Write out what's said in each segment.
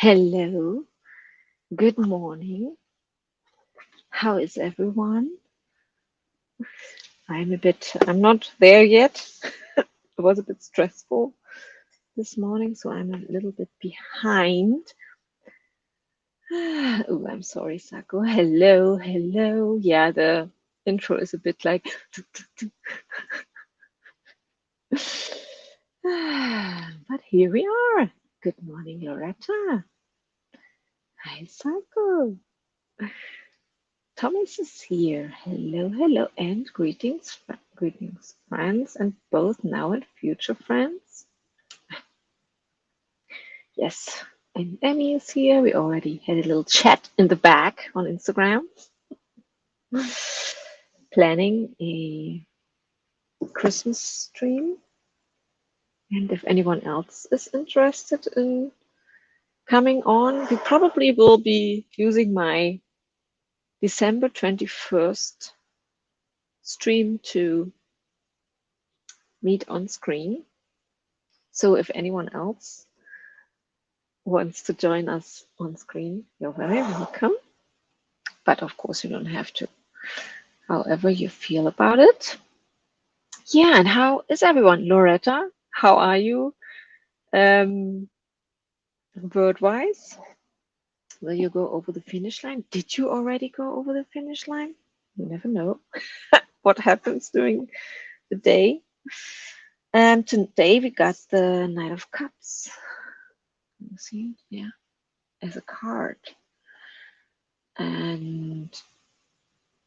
Hello, good morning. How is everyone? I'm not there yet. It was a bit stressful this morning, so I'm a little bit behind. Oh, I'm sorry, Sako. Hello, hello. Yeah, the intro is a bit like. But here we are. Good morning, Loretta. Hi, Sako. Thomas is here. Hello, hello, and greetings, greetings, friends, and both now and future friends. Yes, and Emmy is here. We already had a little chat in the back on Instagram, planning a Christmas stream. And if anyone else is interested in coming on, we probably will be using my December 21st stream to meet on screen. So if anyone else wants to join us on screen, you're very welcome. But of course, you don't have to, however you feel about it. Yeah, and how is everyone? Loretta, how are you word-wise? Will you go over the finish line? Did you already go over the finish line? You never know what happens during the day. Today we got the Knight of Cups. You see, yeah, as a card. And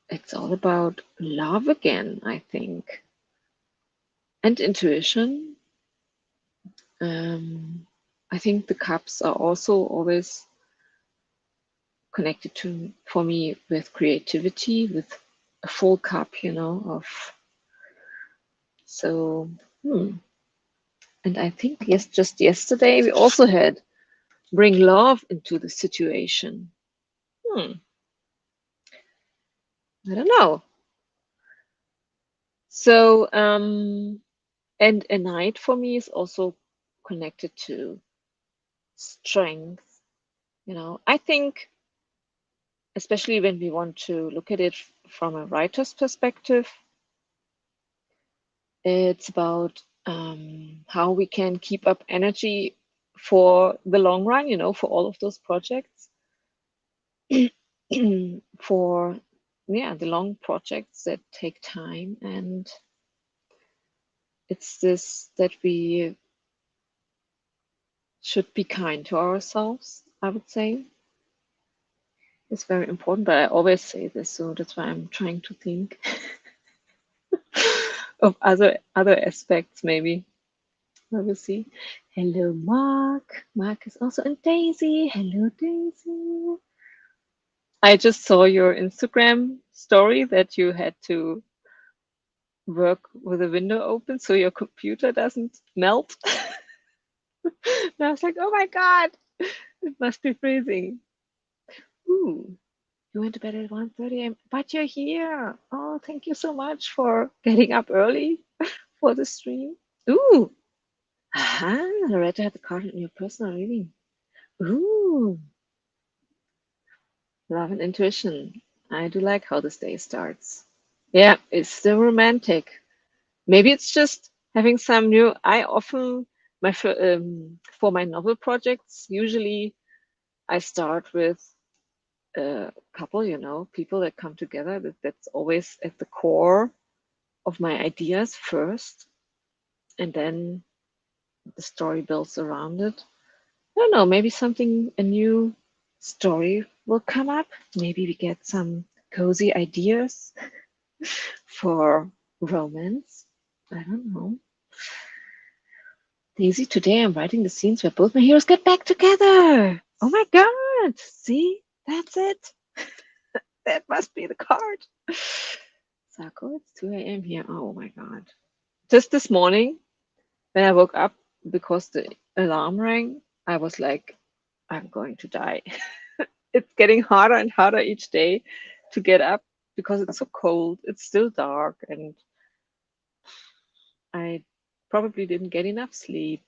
it's all about love again, I think, and intuition. I think the cups are also always connected to, for me, with creativity, with a full cup, of. So, and I think just yesterday we also had bring love into the situation. I don't know. So, and a knight for me is also connected to strength. I think, especially when we want to look at it from a writer's perspective, it's about how we can keep up energy for the long run, for all of those projects, for the long projects that take time. And it's this that we should be kind to ourselves, I would say. It's very important, but I always say this, so that's why I'm trying to think of other aspects, maybe. Let me see. Hello, Mark. Mark is also in Daisy. Hello, Daisy. I just saw your Instagram story that you had to work with a window open so your computer doesn't melt. And I was like, oh my God, it must be freezing. Ooh, you went to bed at 1:30 a.m., but you're here. Oh, thank you so much for getting up early for the stream. Ooh, aha, Loretta had the card in your personal reading. Ooh, love and intuition. I do like how this day starts. Yeah, it's still romantic. Maybe it's just having some new. I often for my novel projects, usually I start with a couple, people that come together. That's always at the core of my ideas first, and then the story builds around it. I don't know, maybe a new story will come up. Maybe we get some cozy ideas for romance. I don't know. Daisy, today I'm writing the scenes where both my heroes get back together. Oh my God. See, that's it. That must be the card. Sako, it's 2 a.m. here. Oh my God. Just this morning, when I woke up because the alarm rang, I was like, I'm going to die. It's getting harder and harder each day to get up because it's so cold. It's still dark, and I probably didn't get enough sleep.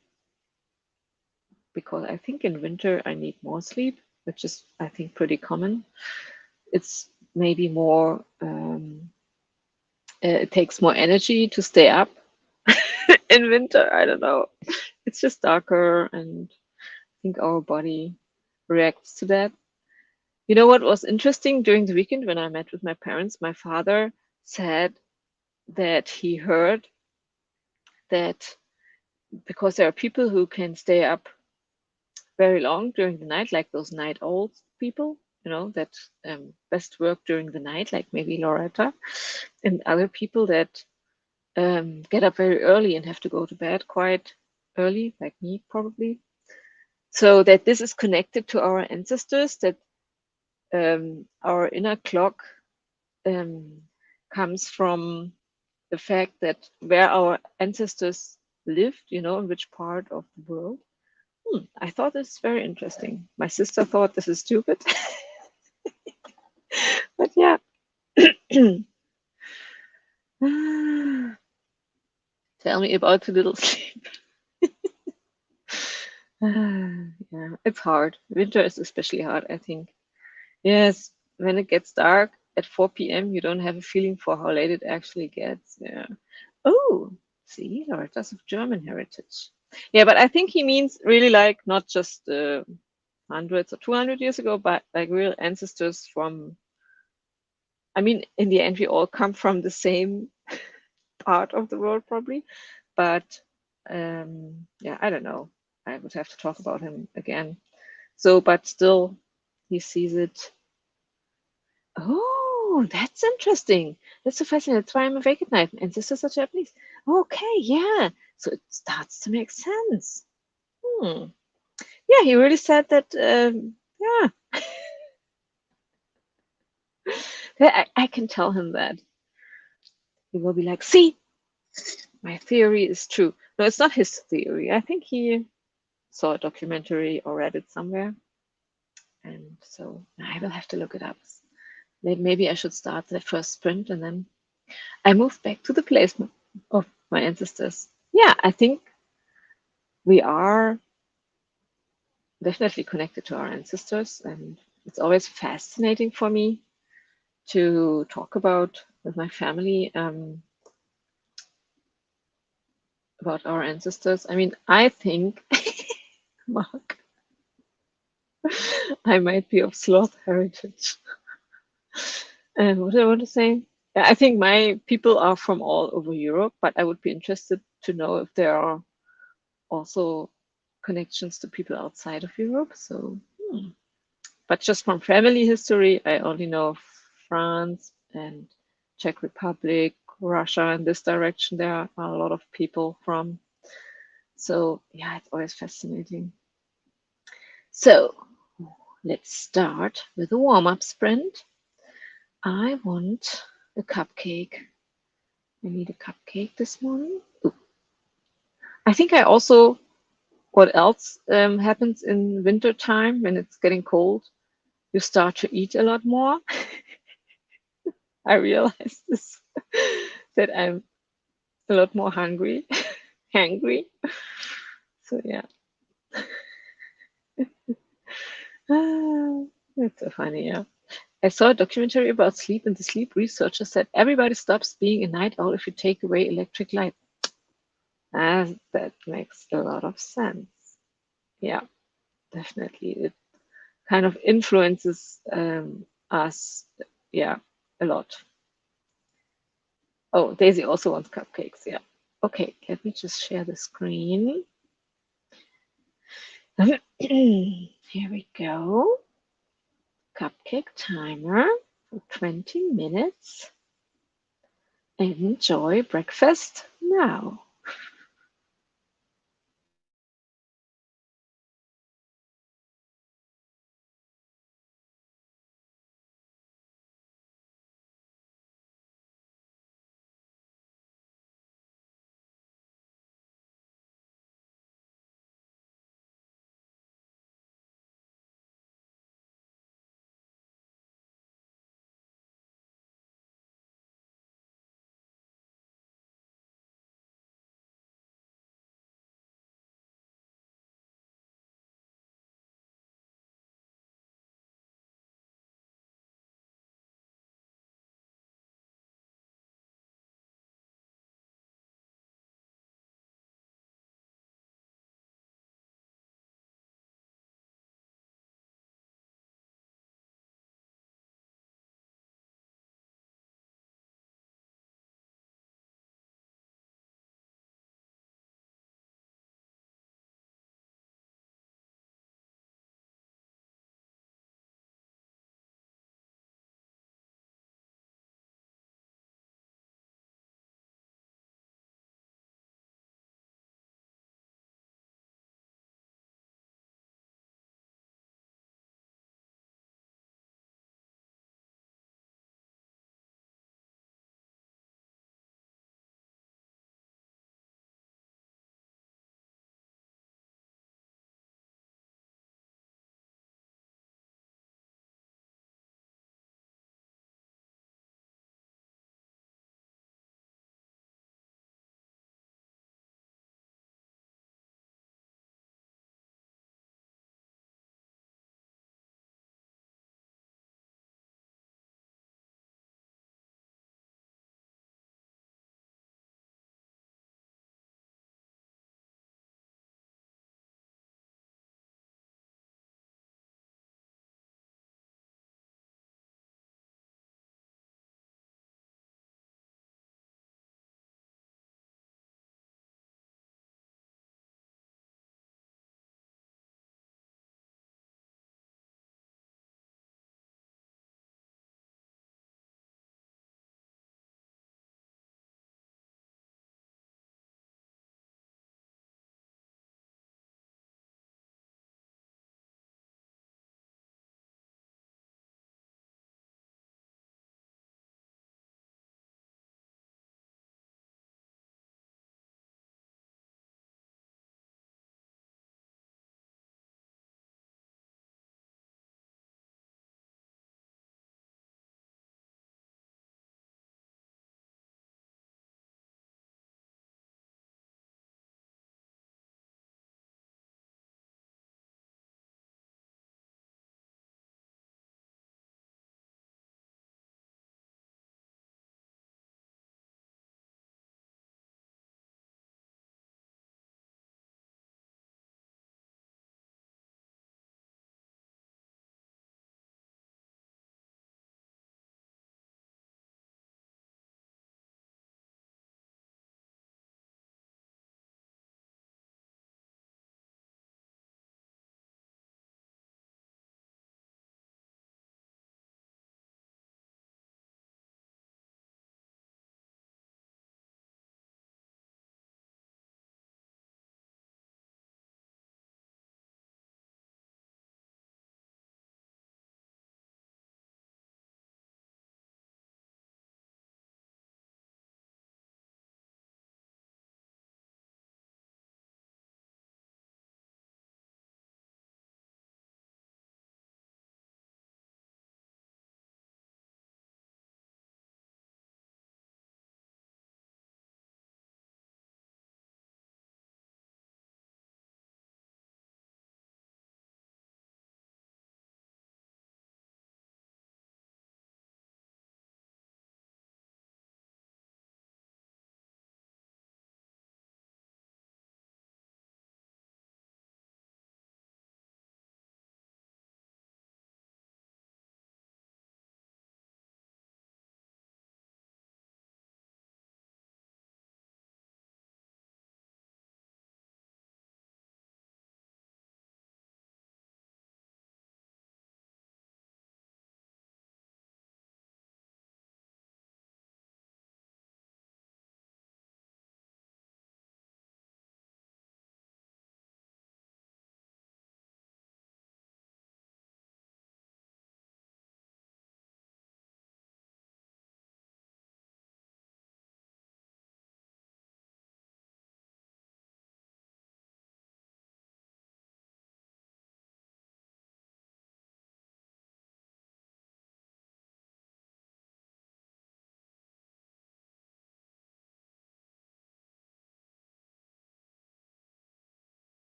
because I think in winter I need more sleep, which is, I think, pretty common. It's maybe more, it takes more energy to stay up in winter. I don't know. It's just darker, and I think our body reacts to that. You know what was interesting during the weekend when I met with my parents? My father said that he heard that because there are people who can stay up very long during the night, like those night old people, that best work during the night, like maybe Loretta, and other people that get up very early and have to go to bed quite early, like me probably. So that this is connected to our ancestors, that our inner clock um, comes from the fact that where our ancestors lived, in which part of the world. I thought this is very interesting. My sister thought this is stupid, but yeah. Tell me about a little sleep. Yeah, it's hard. Winter is especially hard, I think. Yes, when it gets dark at 4 p.m., you don't have a feeling for how late it actually gets. Yeah. Oh, see, Loretta's of German heritage. Yeah, but I think he means really like not just hundreds or 200 years ago, but like real ancestors from, I mean, in the end, we all come from the same part of the world, probably. But yeah, I don't know. I would have to talk about him again. So, but still, he sees it. Oh, that's interesting. That's so fascinating. That's why I'm awake at night. And sisters are Japanese. Okay, yeah. So it starts to make sense. Hmm. Yeah, he really said that. Yeah, I can tell him that. He will be like, see, my theory is true. No, it's not his theory. I think he saw a documentary or read it somewhere. And so I will have to look it up. Maybe I should start the first sprint and then I move back to the place of my ancestors. Yeah, I think we are definitely connected to our ancestors, and it's always fascinating for me to talk about with my family about our ancestors. I mean, I think, Mark, I might be of sloth heritage. And what do I want to say? Yeah, I think my people are from all over Europe, but I would be interested to know if there are also connections to people outside of Europe. So, but just from family history, I only know France and Czech Republic, Russia in this direction. There are a lot of people from. So, yeah, it's always fascinating. So, let's start with a warm up sprint. I want a cupcake. I need a cupcake this morning. Ooh. I think I also, what else happens in winter time when it's getting cold? You start to eat a lot more. I realize this, that I'm a lot more hungry, hangry. So yeah, it's so funny. Yeah, I saw a documentary about sleep, and the sleep researcher said everybody stops being a night owl if you take away electric light. That makes a lot of sense. Yeah, definitely. It kind of influences us. Yeah, a lot. Oh, Daisy also wants cupcakes. Yeah. Okay, let me just share the screen. Here we go. Cupcake timer for 20 minutes. Enjoy breakfast now.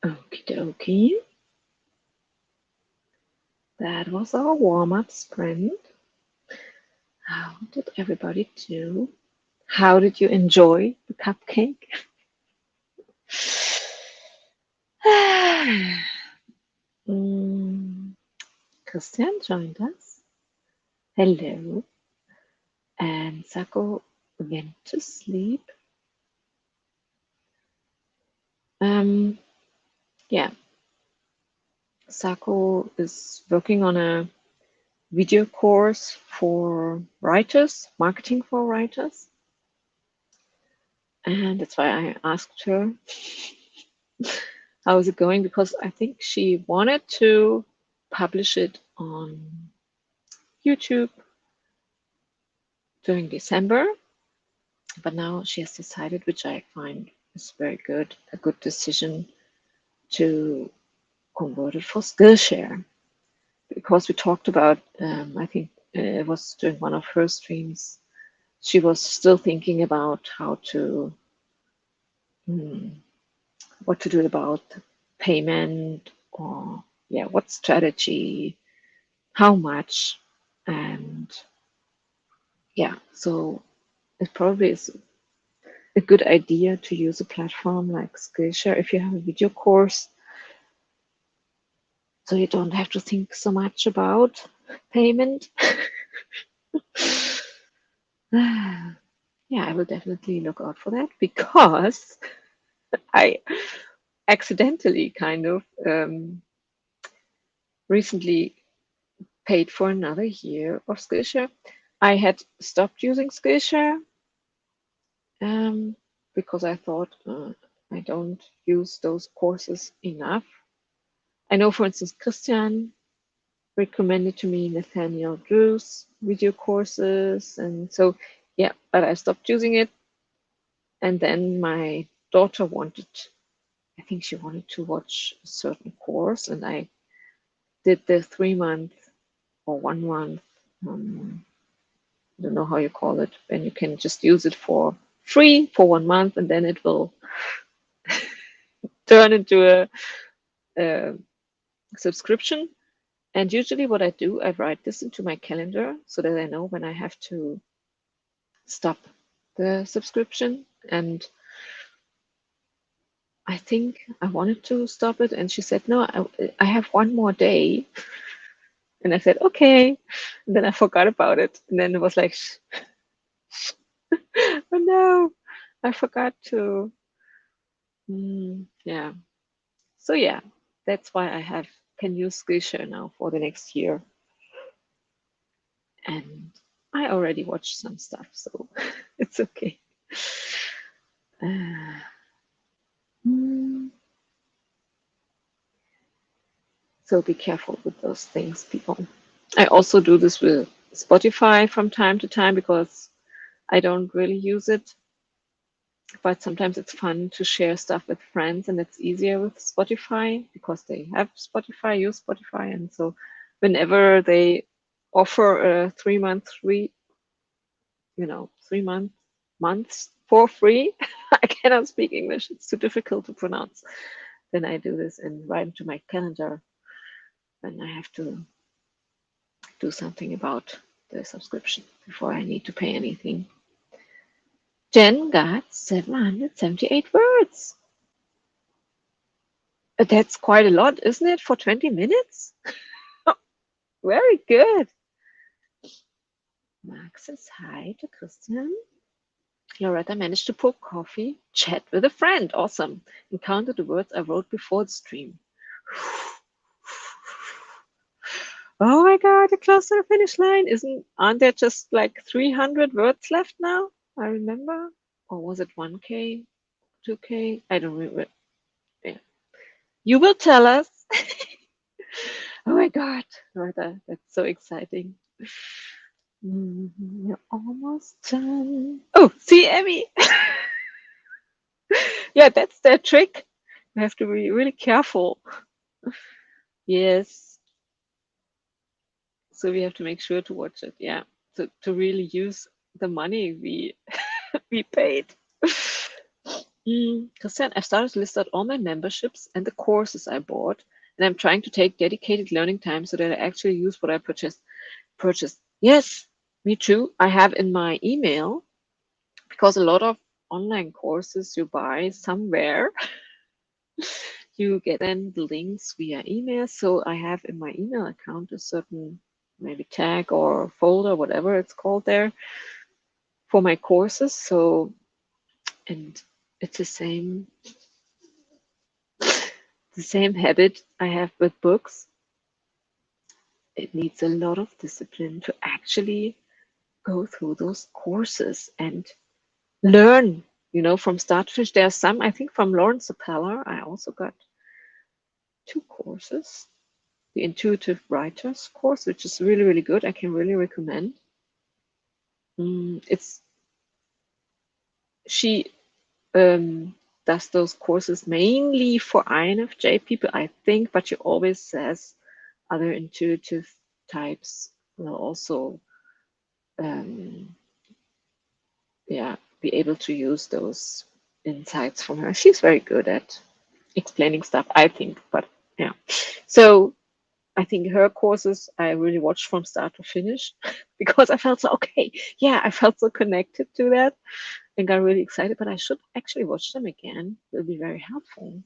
Okie dokie. That was our warm-up sprint. How did everybody do? How did you enjoy the cupcake? Christian joined us. Hello. And Sako went to sleep. Yeah. Sako is working on a video course for writers, marketing for writers. And that's why I asked her how is it going, because I think she wanted to publish it on YouTube during December, but now she has decided, which I find is very good, a good decision, to convert it for Skillshare, because we talked about, I think it was during one of her streams, she was still thinking about how to, what to do about payment, or yeah, what strategy, how much, and yeah, so it probably is a good idea to use a platform like Skillshare if you have a video course, so you don't have to think so much about payment. Yeah, I will definitely look out for that, because I accidentally kind of recently paid for another year of Skillshare. I had stopped using Skillshare because I thought I don't use those courses enough. I know, for instance, Christian recommended to me Nathaniel Drew's video courses, and so yeah, but I stopped using it. And then my daughter wanted, I think she wanted to watch a certain course, and I did the 3 month or 1 month, I don't know how you call it, when you can just use it for free for 1 month, and then it will turn into a subscription. And usually what I do, I write this into my calendar so that I know when I have to stop the subscription. And I think I wanted to stop it, and she said, no, I have one more day. And I said, okay. And then I forgot about it. And then it was like, oh no, I forgot to. Yeah. So yeah, that's why I can use Skillshare now for the next year. And I already watched some stuff, so it's okay. So be careful with those things, people. I also do this with Spotify from time to time because I don't really use it. But sometimes it's fun to share stuff with friends, and it's easier with Spotify because they have Spotify, use Spotify. And so whenever they offer a 3 month free, 3 months for free, I cannot speak English, it's too difficult to pronounce. Then I do this and write into my calendar when I have to do something about the subscription before I need to pay anything. Jen got 778 words. That's quite a lot, isn't it, for 20 minutes? Very good. Mark says hi to Christian. Loretta managed to pour coffee. Chat with a friend. Awesome. Encountered the words I wrote before the stream. Oh my god, you're close to the finish line. Aren't there just like 300 words left now? I remember. Or was it 1K? 2K? I don't remember. Yeah. You will tell us. Oh my god, Marta, that's so exciting. You're almost done. Oh, see, Emmy. Yeah, that's their trick. You have to be really careful. Yes. So we have to make sure to watch it. Yeah. To really use the money we we paid. Christian, I've started to list out all my memberships and the courses I bought, and I'm trying to take dedicated learning time so that I actually use what I purchased. Yes, me too. I have in my email, because a lot of online courses you buy somewhere, you get then the links via email. So I have in my email account a certain maybe tag or folder, whatever it's called there, for my courses. So, and it's the same habit I have with books. It needs a lot of discipline to actually go through those courses and learn, from start to finish. There are some, I think from Lawrence Sapella, I also got 2 courses. The Intuitive Writers course, which is really, really good. I can really recommend. It's She does those courses mainly for INFJ people, I think, but she always says other intuitive types will also be able to use those insights from her. She's very good at explaining stuff, I think. But yeah, so I think her courses I really watched from start to finish because I felt so okay. Yeah, I felt so connected to that and got really excited. But I should actually watch them again. It'll be very helpful,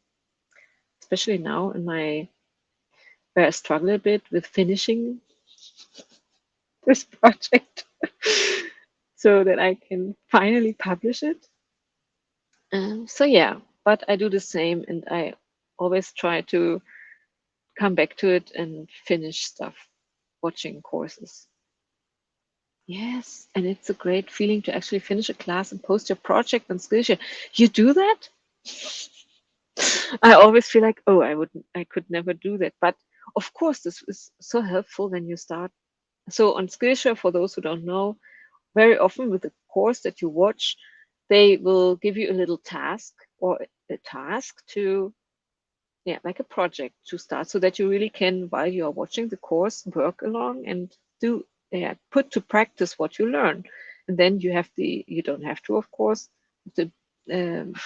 especially now in where I struggle a bit with finishing this project so that I can finally publish it. So yeah, but I do the same, and I always try to come back to it and finish stuff, watching courses. Yes, and it's a great feeling to actually finish a class and post your project on Skillshare. You do that? I always feel like, oh, I could never do that. But of course, this is so helpful when you start. So on Skillshare, for those who don't know, very often with the course that you watch, they will give you a little task or a task to, yeah, like a project to start so that you really can, while you are watching the course, work along and do, yeah, put to practice what you learn. And then you don't have to, of course, the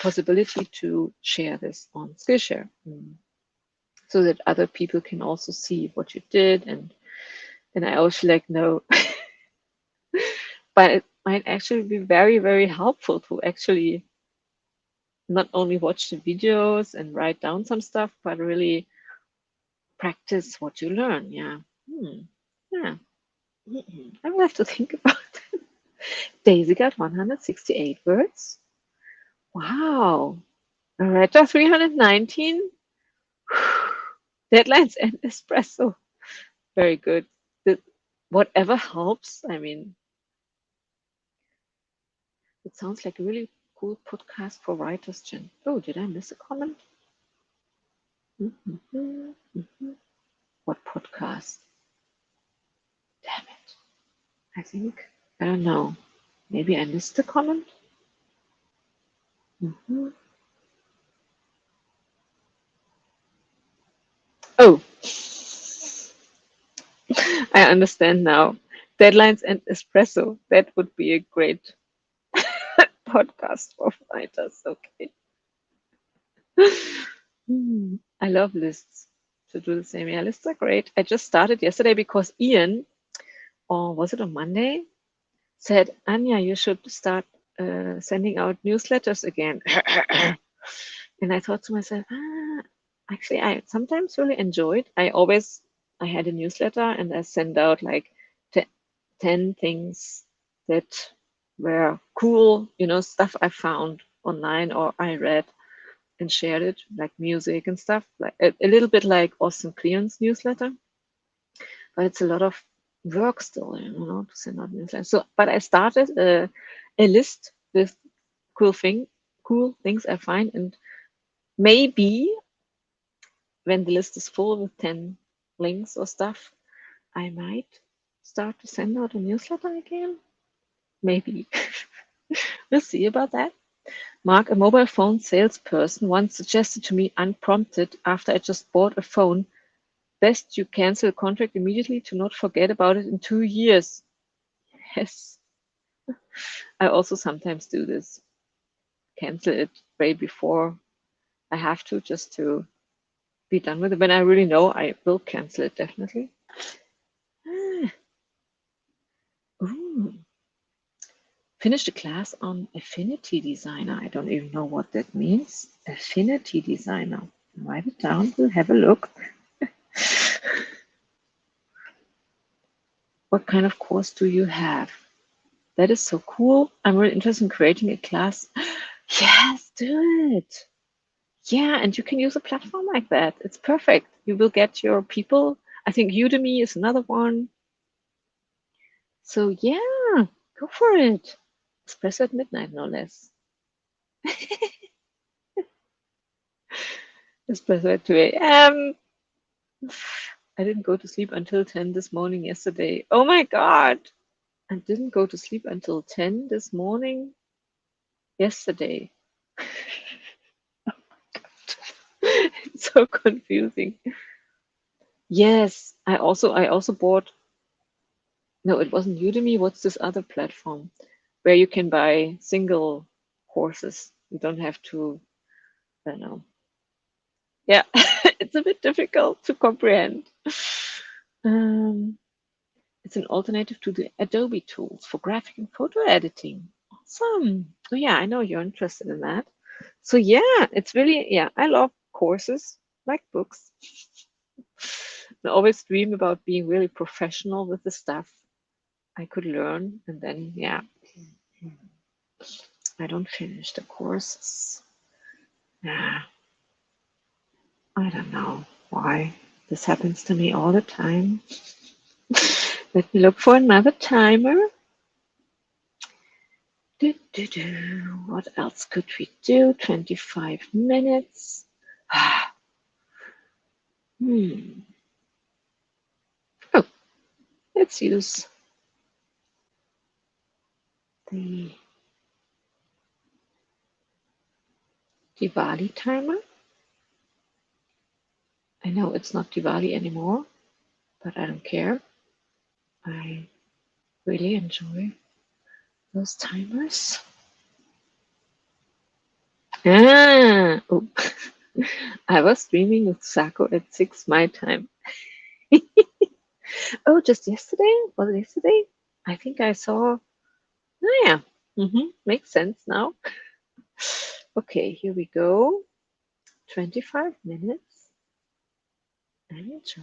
possibility to share this on Skillshare so that other people can also see what you did. And I always feel like, no, but it might actually be very, very helpful to actually not only watch the videos and write down some stuff, but really practice what you learn. Yeah. Yeah. I will have to think about it. Daisy got 168 words. Wow. Loretta 319. Deadlines and espresso. Very good. The, whatever helps. I mean, it sounds like a really cool podcast for writers, Chen. Oh, did I miss a comment? What podcast? Damn it. I think, I don't know. Maybe I missed the comment? Oh, I understand now. Deadlines and espresso. That would be a great podcast for writers. Okay. I love lists to do the same. Yeah, lists are great. I just started yesterday because Ian, or was it on Monday, said, Anja, you should start sending out newsletters again. And I thought to myself, actually, I sometimes really enjoyed. I had a newsletter and I sent out like 10 things that were cool, stuff I found online or I read and shared it, like music and stuff, like a little bit like Austin Kleon's newsletter, but it's a lot of work still, to send out newsletters. So, but I started a list with cool things I find, and maybe when the list is full with 10 links or stuff, I might start to send out a newsletter again. Maybe. We'll see about that. Mark, a mobile phone salesperson, once suggested to me unprompted after I just bought a phone, best you cancel a contract immediately to not forget about it in 2 years. Yes. I also sometimes do this. cancel it way before I have to, just to be done with it. When I really know, I will cancel it definitely. Ooh. Finished a class on Affinity Designer. I don't even know what that means. Affinity Designer. Write it down. We'll have a look. What kind of course do you have? That is so cool. I'm really interested in creating a class. Yes, do it. Yeah, and you can use a platform like that. It's perfect. You will get your people. I think Udemy is another one. So yeah, go for it. Espresso at midnight, no less. Espresso at 2 a.m. I didn't go to sleep until 10 this morning yesterday. Oh my God. I didn't go to sleep until 10 this morning yesterday. It's so confusing. Yes, I also bought, no, it wasn't Udemy. What's this other platform where you can buy single courses? You don't have to, I don't know. Yeah, it's a bit difficult to comprehend. Um, it's an alternative to the Adobe tools for graphic and photo editing. Awesome. Oh yeah, I know you're interested in that. So yeah, it's really, yeah, I love courses like books. I always dream about being really professional with the stuff I could learn, and then yeah, I don't finish the courses. Yeah, I don't know why this happens to me all the time. Let me look for another timer. What else could we do? 25 minutes. Oh, let's use the Diwali timer. I know it's not Diwali anymore, but I don't care. I really enjoy those timers. Oh. I was streaming with Sako at 6 my time. Oh, just yesterday? Was it yesterday? I think I saw. Oh, yeah. Makes sense now. Okay, here we go. 25 minutes. Enjoy.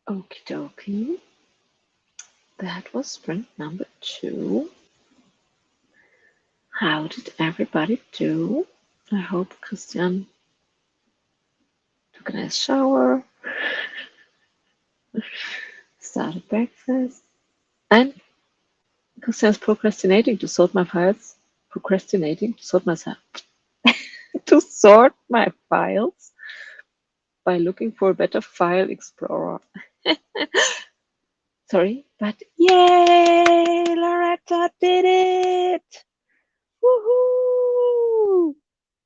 Okie dokie. That was sprint number 2. How did everybody do? I hope Christian took a nice shower, started breakfast, and Christian's procrastinating to sort my files. Procrastinating to sort myself. To sort my files by looking for a better file explorer. Sorry, but yay! Loretta did it! Woohoo!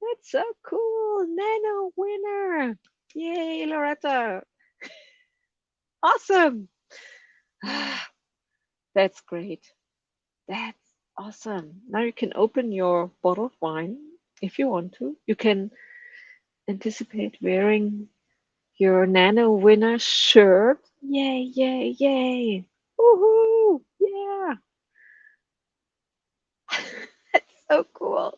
That's so cool! Nano winner! Yay, Loretta! Awesome! That's great. That's awesome. Now you can open your bottle of wine if you want to. You can anticipate wearing your Nano winner shirt. Yay, yay, yay! Woohoo! Yeah! That's so cool.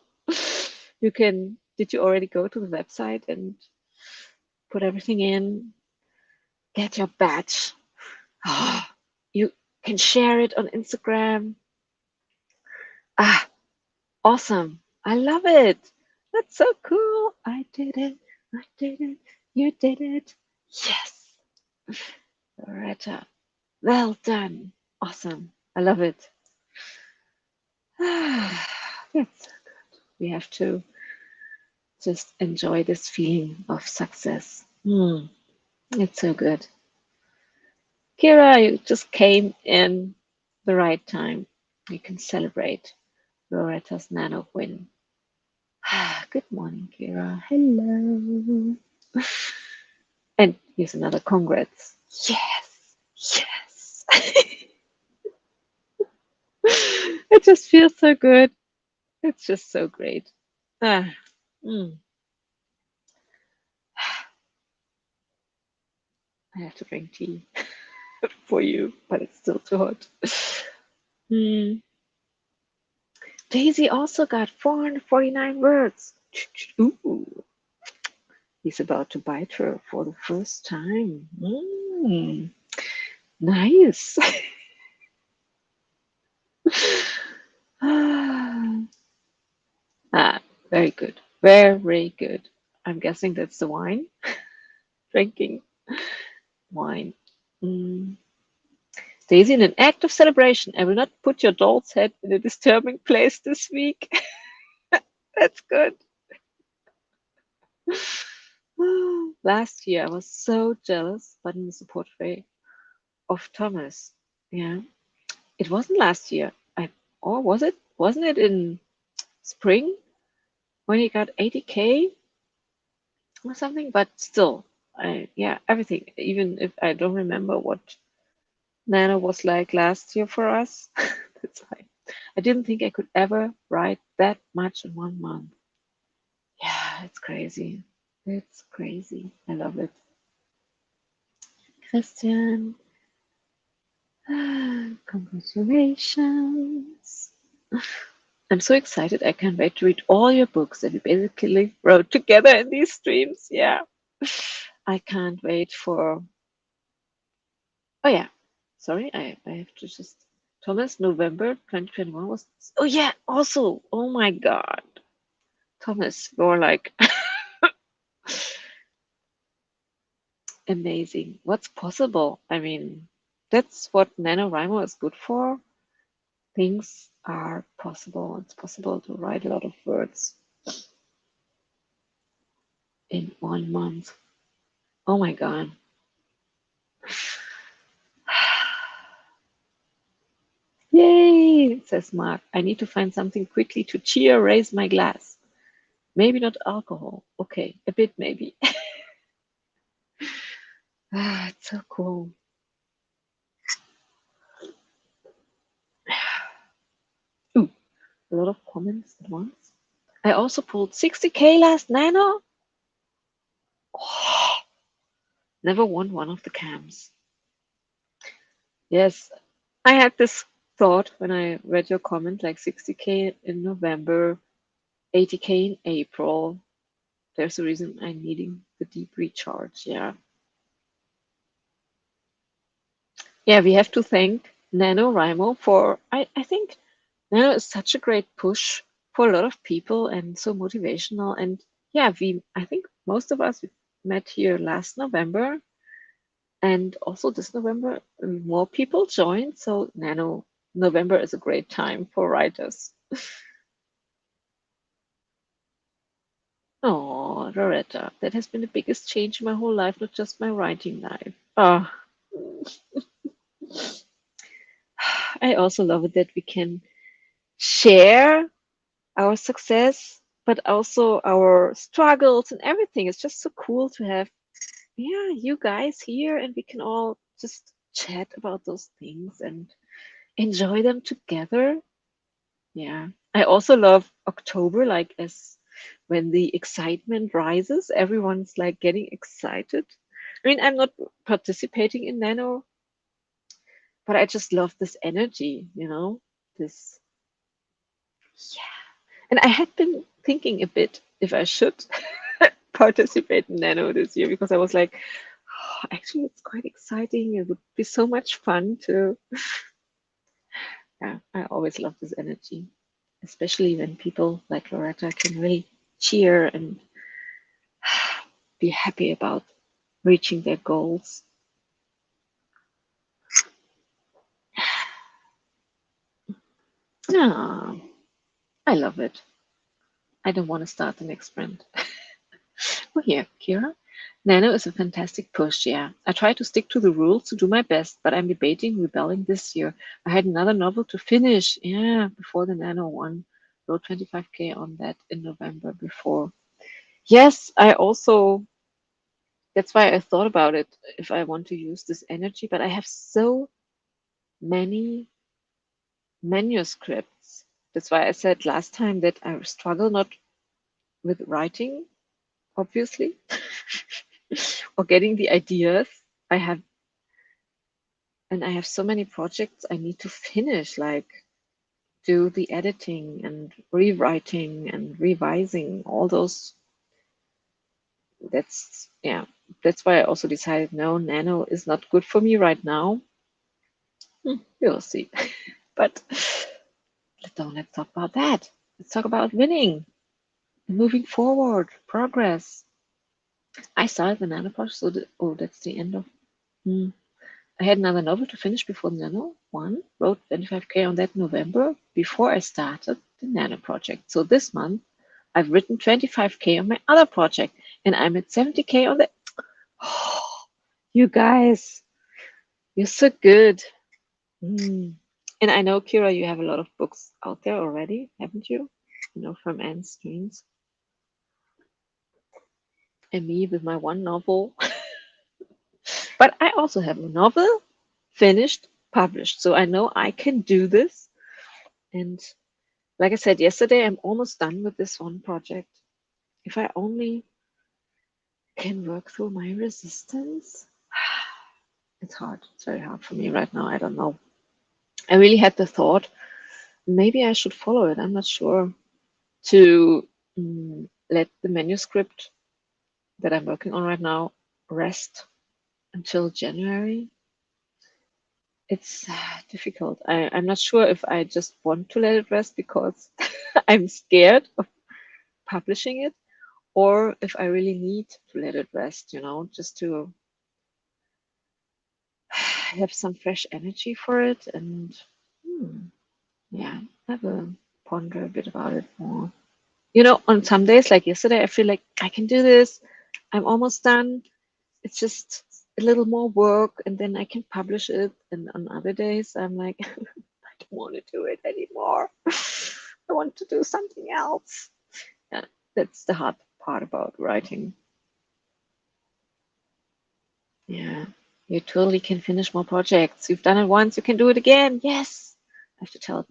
You can, did you already go to the website and put everything in? Get your badge. You can share it on Instagram. Ah, awesome. I love it. That's so cool. I did it. I did it. You did it. Yes. Loretta. Well done. Awesome. I love it. That's so good. We have to just enjoy this feeling of success. It's so good. Kira, you just came in the right time. We can celebrate Loretta's nano win. Good morning, Kira. Hello. And here's another congrats. Yes. Yes. It just feels so good. It's just so great. Ah, mm. I have to drink tea for you, but it's still too hot. Mm. Daisy also got 449 words. Ooh. He's about to bite her for the first time. Nice. Very good. Very good. I'm guessing that's the wine. Drinking wine. Daisy, in an act of celebration, I will not put your doll's head in a disturbing place this week. That's good. Last year, I was so jealous, but in a support way, of Thomas. Yeah. It wasn't last year. Or was it? Wasn't it in spring when he got 80K or something? But still, yeah, everything. Even if I don't remember what Nano was like last year for us, that's fine. I didn't think I could ever write that much in 1 month. Yeah, it's crazy. It's crazy. I love it. Christian, congratulations. I'm so excited. I can't wait to read all your books that we basically wrote together in these streams. Yeah. I can't wait for. Oh, yeah. Sorry, I have to just. Thomas, November 2021 was. Oh, yeah. Also, oh my God. Thomas, you're like amazing. What's possible? I mean, that's what NaNoWriMo is good for. Things are possible. It's possible to write a lot of words in 1 month. Oh my God. Yay, says Mark. I need to find something quickly to cheer, raise my glass. Maybe not alcohol. Okay, a bit maybe. It's so cool. Ooh, a lot of comments at once. I also pulled 60K last nano. Oh, never won one of the cams. Yes, I had this thought when I read your comment, like 60K in November, 80K in April. There's a reason I'm needing the deep recharge. Yeah. Yeah, we have to thank NaNoWriMo for, I think Nano is such a great push for a lot of people and so motivational. And yeah, I think most of us met here last November and also this November, more people joined. So Nano November is a great time for writers. Oh, Loretta, that has been the biggest change in my whole life, not just my writing life. Ah, I also love it that we can share our success, but also our struggles and everything. It's just so cool to have, yeah, you guys here, and we can all just chat about those things and enjoy them together. Yeah. I also love October, like as when the excitement rises, everyone's like getting excited. I mean, I'm not participating in Nano, but I just love this energy, this, yeah. And I had been thinking a bit if I should participate in Nano this year because I was like, oh, actually, it's quite exciting. It would be so much fun to, yeah, I always love this energy, especially when people like Loretta can really cheer and be happy about reaching their goals. Ah, I love it. I don't want to start the next sprint. Well, here, Kira. Nano is a fantastic push, yeah. I try to stick to the rules to do my best, but I'm debating rebelling this year. I had another novel to finish, yeah, before the Nano one. Wrote 25K on that in November before. Yes, I also, that's why I thought about it if I want to use this energy, but I have so many manuscripts. That's why I said last time that I struggle not with writing, obviously, or getting the ideas. I have, and I have so many projects I need to finish, like do the editing and rewriting and revising, all those. That's, yeah, that's why I also decided no, Nano is not good for me right now. We'll see. But let's talk about that. Let's talk about winning and moving forward, progress. I started the Nano project, so that's the end of. Hmm. I had another novel to finish before the Nano one. Wrote 25K on that in November before I started the Nano project. So this month I've written 25K on my other project, and I'm at 70K on the. Oh, you guys, you're so good. Mm. And I know, Kira, you have a lot of books out there already, haven't you? From Anne's Streams. And me with my one novel. But I also have a novel finished, published. So I know I can do this. And like I said yesterday, I'm almost done with this one project. If I only can work through my resistance, it's hard. It's very hard for me right now. I don't know. I really had the thought, maybe I should follow it. I'm not sure. To let the manuscript that I'm working on right now rest until January. It's difficult. I'm not sure if I just want to let it rest because I'm scared of publishing it, or if I really need to let it rest, just to have some fresh energy for it. And yeah, I will ponder a bit about it more. On some days, like yesterday, I feel like I can do this. I'm almost done. It's just a little more work, and then I can publish it. And on other days, I'm like, I don't want to do it anymore. I want to do something else. Yeah, that's the hard part about writing. Yeah, you totally can finish more projects. You've done it once, you can do it again. Yes, I have to tell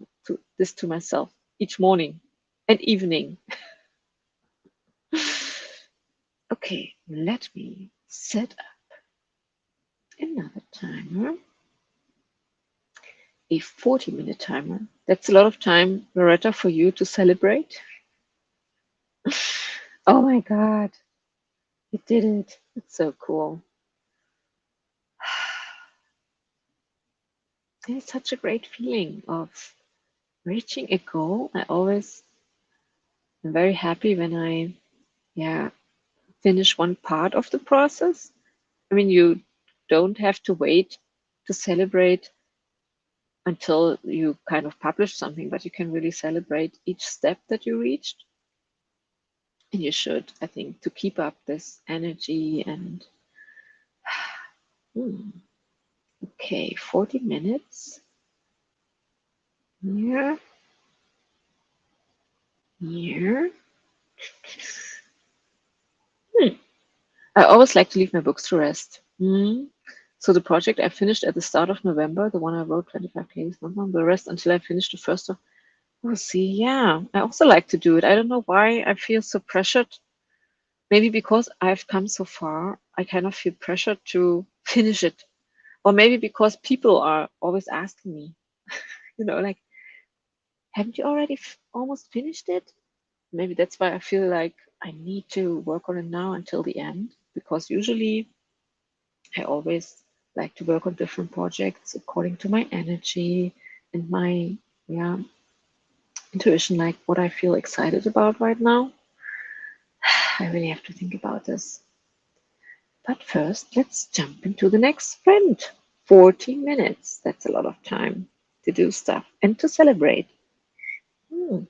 this to myself each morning and evening. Okay, let me set up another timer, a 40-minute timer. That's a lot of time, Loretta, for you to celebrate. Oh my God, you did it. It's so cool. it's such a great feeling of reaching a goal. I always am very happy when I, yeah, finish one part of the process. I mean, you don't have to wait to celebrate until you kind of publish something, but you can really celebrate each step that you reached. And you should, I think, to keep up this energy and hmm, okay, 40 minutes. Here, here. Hmm. I always like to leave my books to rest. Hmm. So the project I finished at the start of November, the one I wrote 25 pages, not on the rest until I finished the first of. Oh, see, yeah, I also like to do it. I don't know why I feel so pressured. Maybe because I've come so far, I kind of feel pressured to finish it. Or maybe because people are always asking me, like, haven't you already almost finished it? Maybe that's why I feel like I need to work on it now until the end. Because usually I always like to work on different projects according to my energy and my, yeah, intuition, like what I feel excited about right now. I really have to think about this. But first, let's jump into the next sprint. 40 minutes. That's a lot of time to do stuff and to celebrate. Hmm.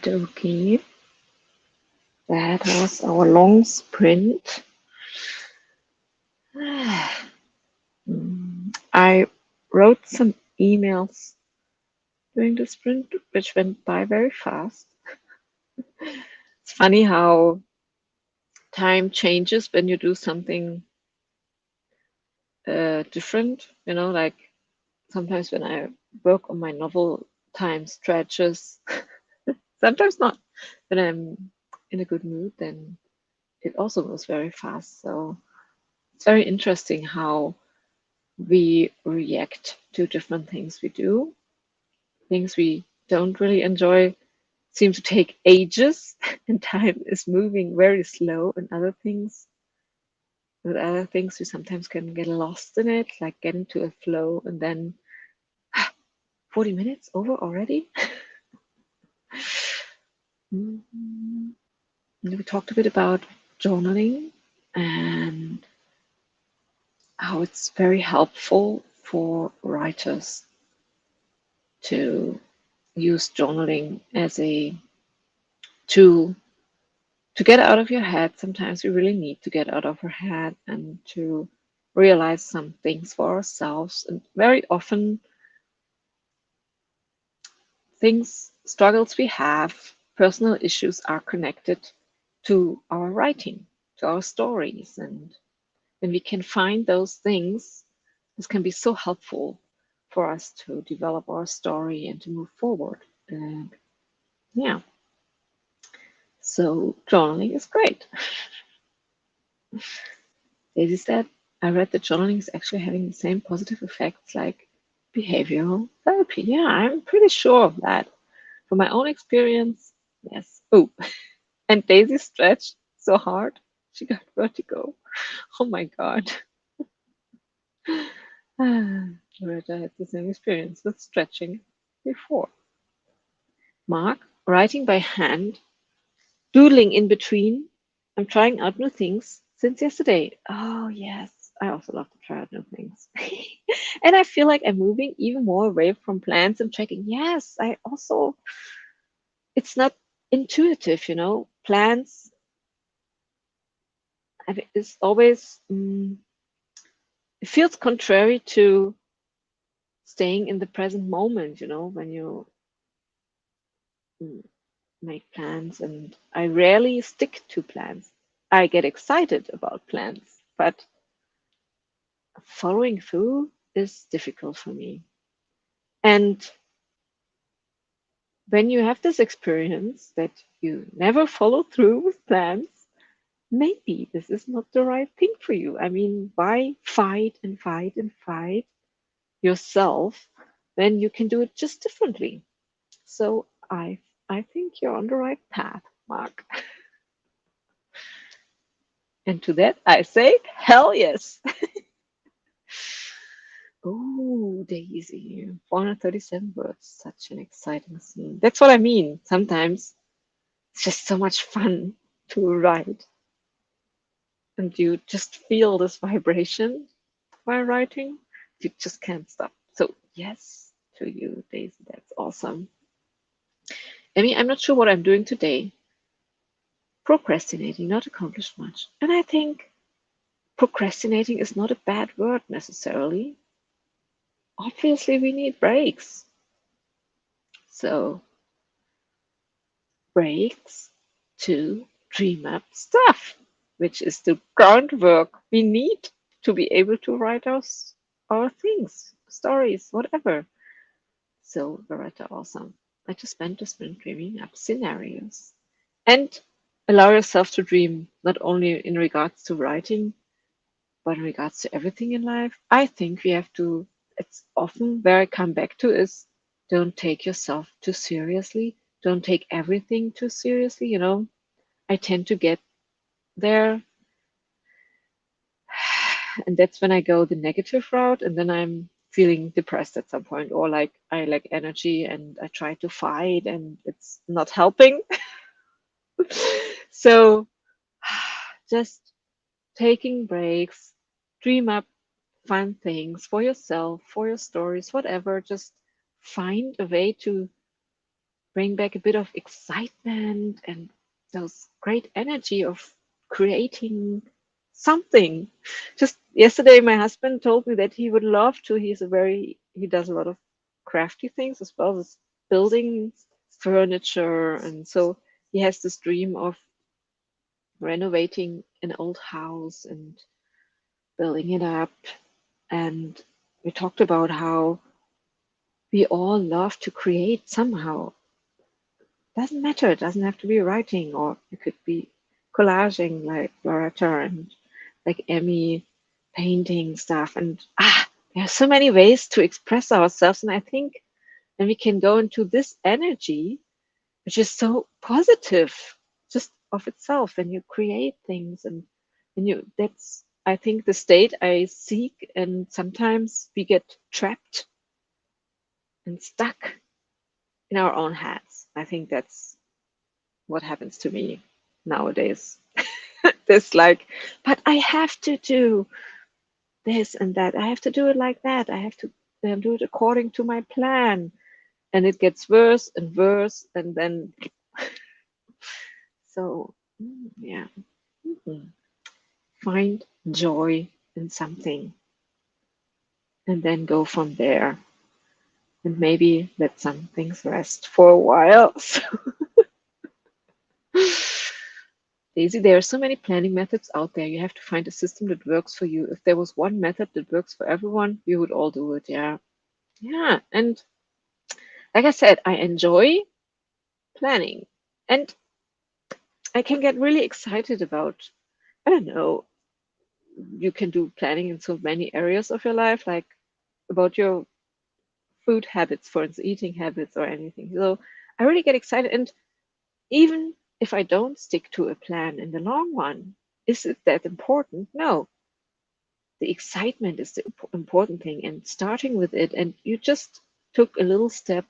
Okay. That was our long sprint. I wrote some emails during the sprint, which went by very fast. It's funny how time changes when you do something different. You know, like sometimes when I work on my novel, time stretches. Sometimes not. When I'm in a good mood, then it also goes very fast. So it's very interesting how we react to different things we do. Things we don't really enjoy seem to take ages, and time is moving very slow. And other things, we sometimes can get lost in it, like get into a flow, and then 40 minutes over already. Mhm. We talked a bit about journaling and how it's very helpful for writers to use journaling as a tool to get out of your head. Sometimes we really need to get out of our head and to realize some things for ourselves. And very often, struggles we have, personal issues are connected to our writing, to our stories. And when we can find those things, this can be so helpful for us to develop our story and to move forward. And yeah, so journaling is great. Daisy said, I read that journaling is actually having the same positive effects like behavioral therapy. Yeah, I'm pretty sure of that. From my own experience, yes. Oh, and Daisy stretched so hard, she got vertigo. Oh my God. Loretta had the same experience with stretching before. Mark, writing by hand, doodling in between. I'm trying out new things since yesterday. Oh, yes. I also love to try out new things. And I feel like I'm moving even more away from plans and checking. Yes, it's not intuitive, Plans, it's always, it feels contrary to staying in the present moment, when you mm, make plans. And I rarely stick to plans. I get excited about plans, but following through is difficult for me. And when you have this experience that you never follow through with plans, maybe this is not the right thing for you. I mean, why fight and fight and fight yourself when you can do it just differently? So I think you're on the right path, Mark. And to that I say, hell yes. Oh, Daisy, 437 words, such an exciting scene. That's what I mean. Sometimes it's just so much fun to write, and you just feel this vibration while writing. You just can't stop. So, yes to you, Daisy. That's awesome. I mean, I'm not sure what I'm doing today. Procrastinating, not accomplished much. And I think procrastinating is not a bad word necessarily. Obviously, we need breaks. So, breaks to dream up stuff, which is the groundwork we need to be able to write our things, stories, whatever. So, Loretta, awesome. I just spent the sprint dreaming up scenarios. And allow yourself to dream, not only in regards to writing, but in regards to everything in life. I think we have to, it's often where I come back to is don't take yourself too seriously. Don't take everything too seriously. I tend to get there, and that's when I go the negative route, and then I'm feeling depressed at some point, or like I lack energy and I try to fight and it's not helping. So just taking breaks, dream up fun things for yourself, for your stories, whatever. Just find a way to bring back a bit of excitement and those great energy of creating something. Just yesterday, my husband told me that he would love to. He does a lot of crafty things as well as building furniture. And so he has this dream of renovating an old house and building it up. And we talked about how we all love to create somehow. Doesn't matter. It doesn't have to be writing, or it could be collaging like Loretta and like Emmy, painting stuff. And there are so many ways to express ourselves. And I think when we can go into this energy, which is so positive just of itself, when you create things and that's, I think, the state I seek. And sometimes we get trapped and stuck in our own heads. I think that's what happens to me nowadays. This like, but I have to do this and that. I have to do it like that. I have to do it according to my plan. And it gets worse and worse. And then, so yeah, find joy in something and then go from there. And maybe let some things rest for a while. Daisy, there are so many planning methods out there. You have to find a system that works for you. If there was one method that works for everyone, we would all do it. Yeah. Yeah. And like I said, I enjoy planning. And I can get really excited about, I don't know, you can do planning in so many areas of your life, like about your food habits, for instance, eating habits or anything. So I really get excited. And even if I don't stick to a plan in the long run, is it that important? No. The excitement is the important thing, and starting with it, and you just took a little step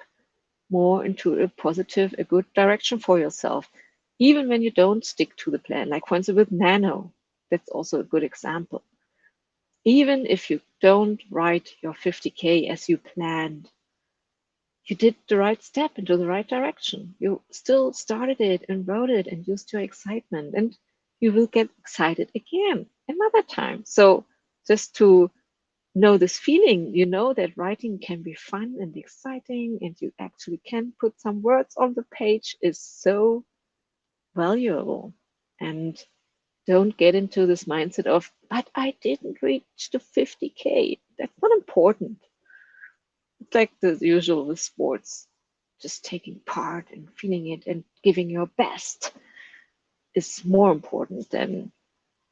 more into a positive, a good direction for yourself, even when you don't stick to the plan. Like, for instance, with Nano, that's also a good example. Even if you don't write your 50K as you planned, you did the right step into the right direction. You still started it and wrote it and used your excitement, and you will get excited again another time. So just to know this feeling, you know that writing can be fun and exciting, and you actually can put some words on the page, is so valuable. And don't get into this mindset of, but I didn't reach the 50K. That's not important. It's like the usual with sports. Just taking part and feeling it and giving your best is more important than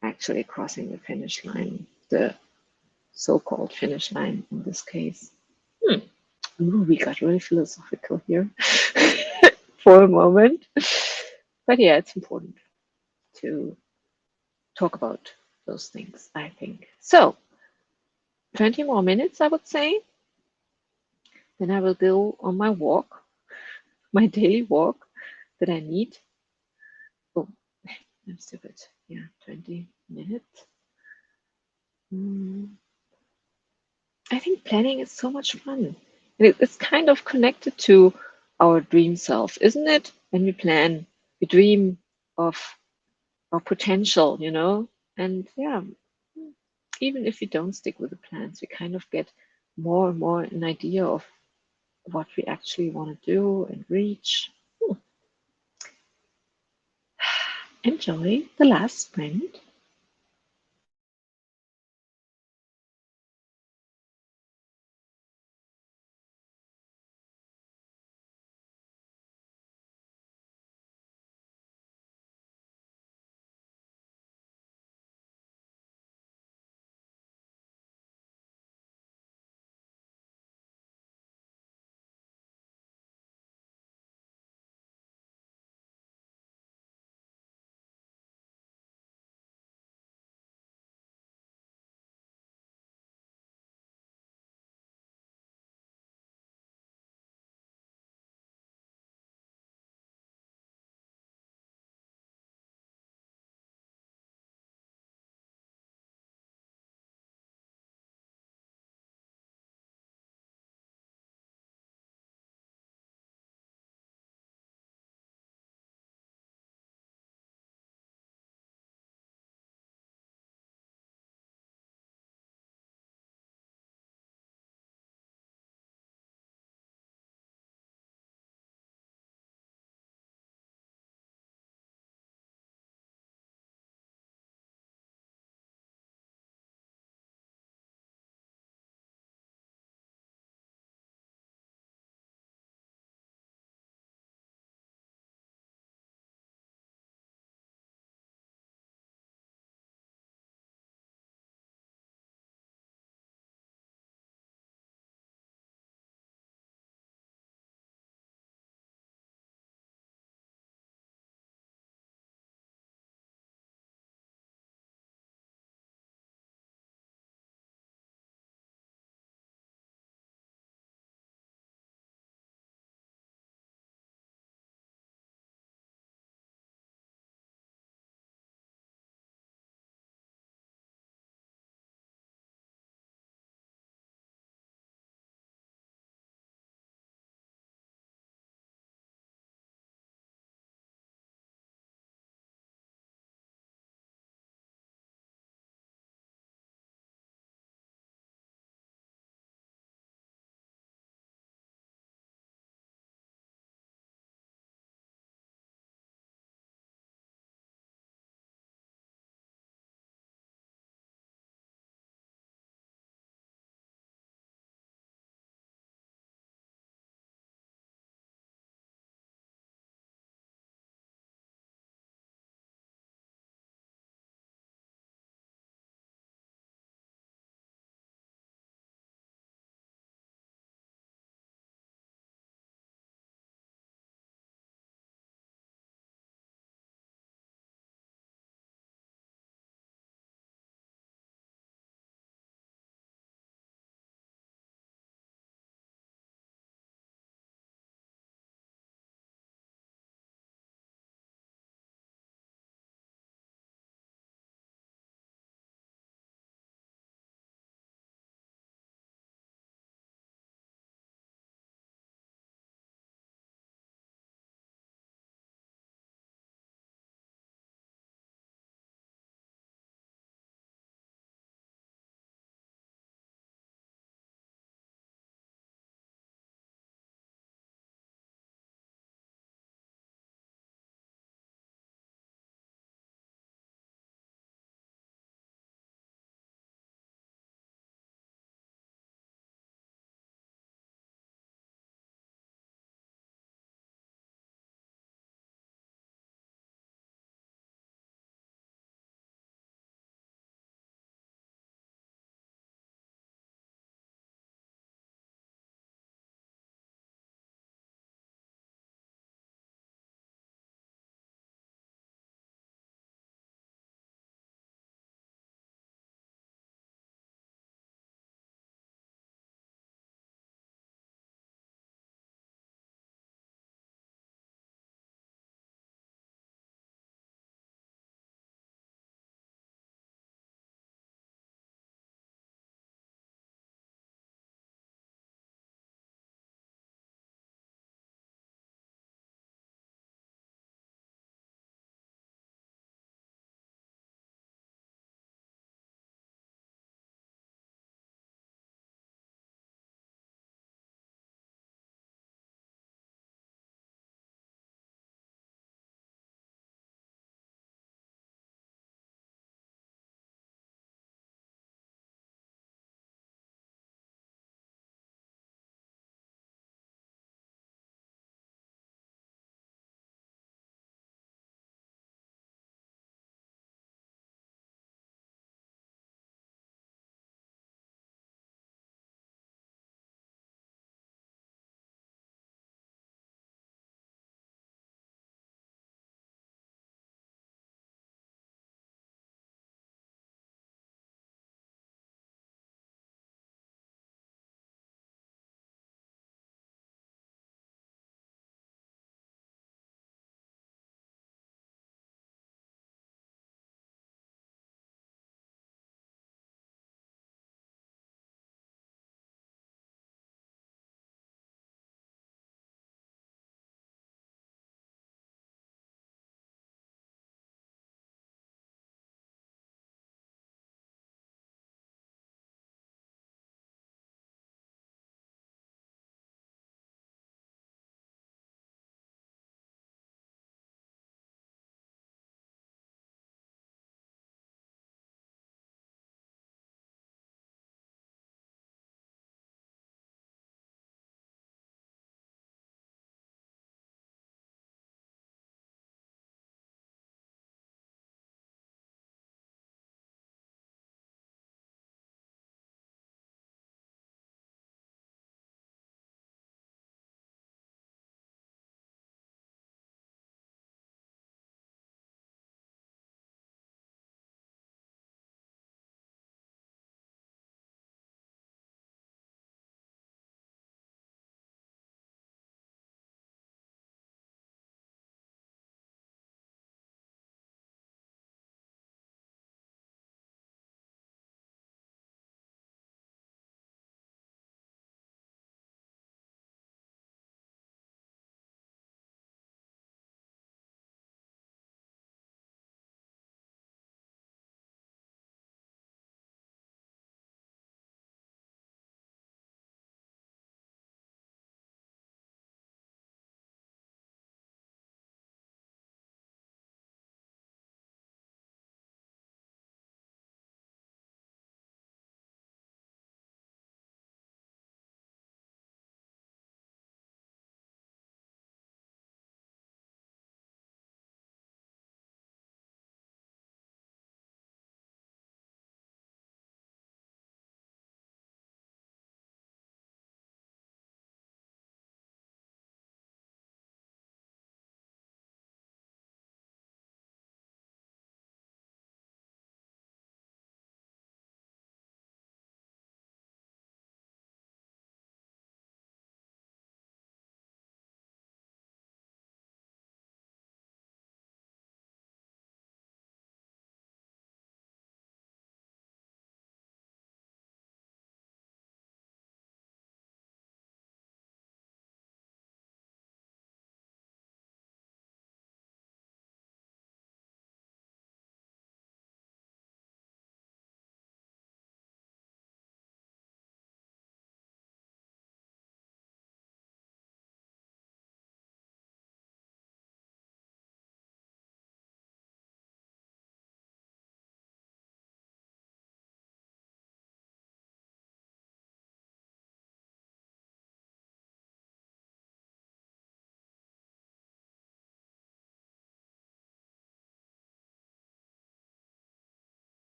actually crossing the finish line, the so-called finish line in this case. Ooh, we got really philosophical here for a moment. But yeah, it's important to talk about those things, I think. So, 20 more minutes, I would say. Then I will go on my walk, my daily walk that I need. Oh, I'm stupid. Yeah, 20 minutes. I think planning is so much fun. And it's kind of connected to our dream self, isn't it? When we plan, we dream of our potential, And yeah, even if we don't stick with the plans, we kind of get more and more an idea of what we actually want to do and reach. Enjoy the last sprint.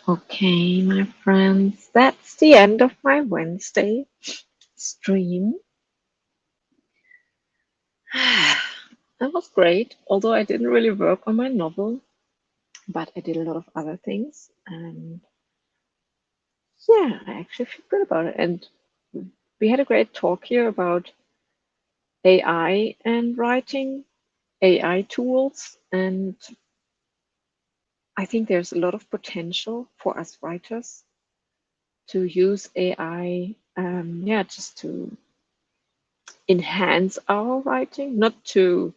Okay, my friends, that's the end of my Wednesday stream. That was great, although I didn't really work on my novel, but I did a lot of other things. And yeah, I actually feel good about it. And we had a great talk here about AI and writing, AI tools. And I think there's a lot of potential for us writers to use AI, just to enhance our writing, not to,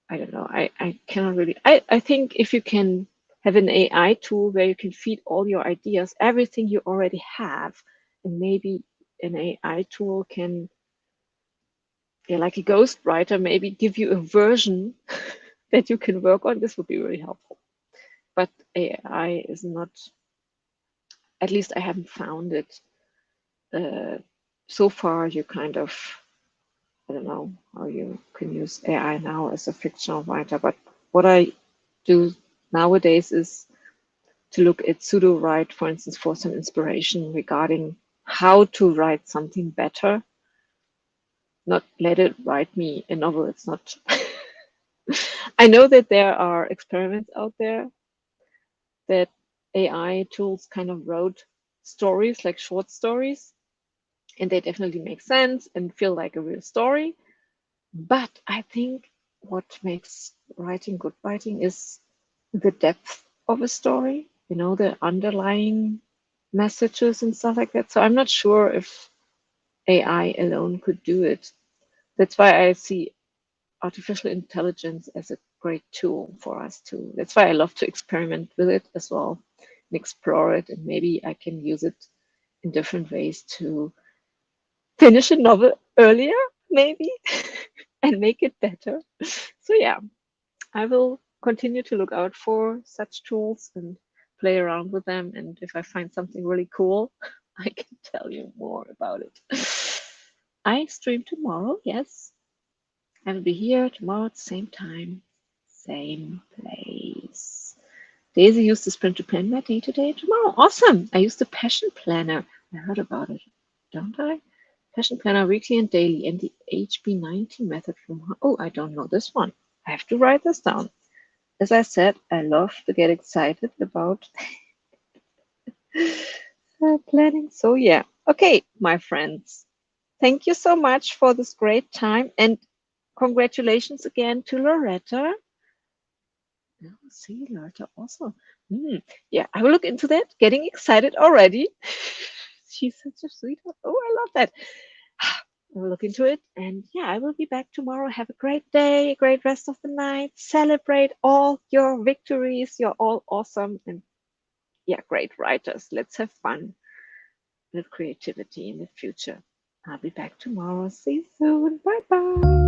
I don't know, I cannot really, I think if you can have an AI tool where you can feed all your ideas, everything you already have, and maybe an AI tool can, yeah, like a ghostwriter, maybe give you a version that you can work on, this would be really helpful. But AI is not, at least I haven't found it. So far, you kind of, I don't know how you can use AI now as a fictional writer, but what I do nowadays is to look at pseudo write, for instance, for some inspiration regarding how to write something better, not let it write me a novel. It's not. I know that there are experiments out there that AI tools kind of wrote stories like short stories, and they definitely make sense and feel like a real story. But I think what makes writing good writing is the depth of a story, you know, the underlying messages and stuff like that. So I'm not sure if AI alone could do it. That's why I see artificial intelligence as a great tool for us to. That's why I love to experiment with it as well and explore it. And maybe I can use it in different ways to finish a novel earlier, maybe, and make it better. So, yeah, I will continue to look out for such tools and play around with them. And if I find something really cool, I can tell you more about it. I stream tomorrow, yes. I will be here tomorrow at the same time, same place. Daisy used the sprint to plan my day today tomorrow. Awesome. I used the Passion Planner. I heard about it, don't I? Passion Planner weekly and daily, and the HB90 method from, oh, I don't know this one. I have to write this down. As I said, I love to get excited about planning. So yeah. Okay, my friends. Thank you so much for this great time, and congratulations again to Loretta. Oh, see, Loretta also. Yeah, I will look into that. Getting excited already. She's such a sweetheart. Oh, I love that. I will look into it. And yeah, I will be back tomorrow. Have a great day, a great rest of the night. Celebrate all your victories. You're all awesome. And yeah, great writers. Let's have fun with creativity in the future. I'll be back tomorrow. See you soon. Bye bye.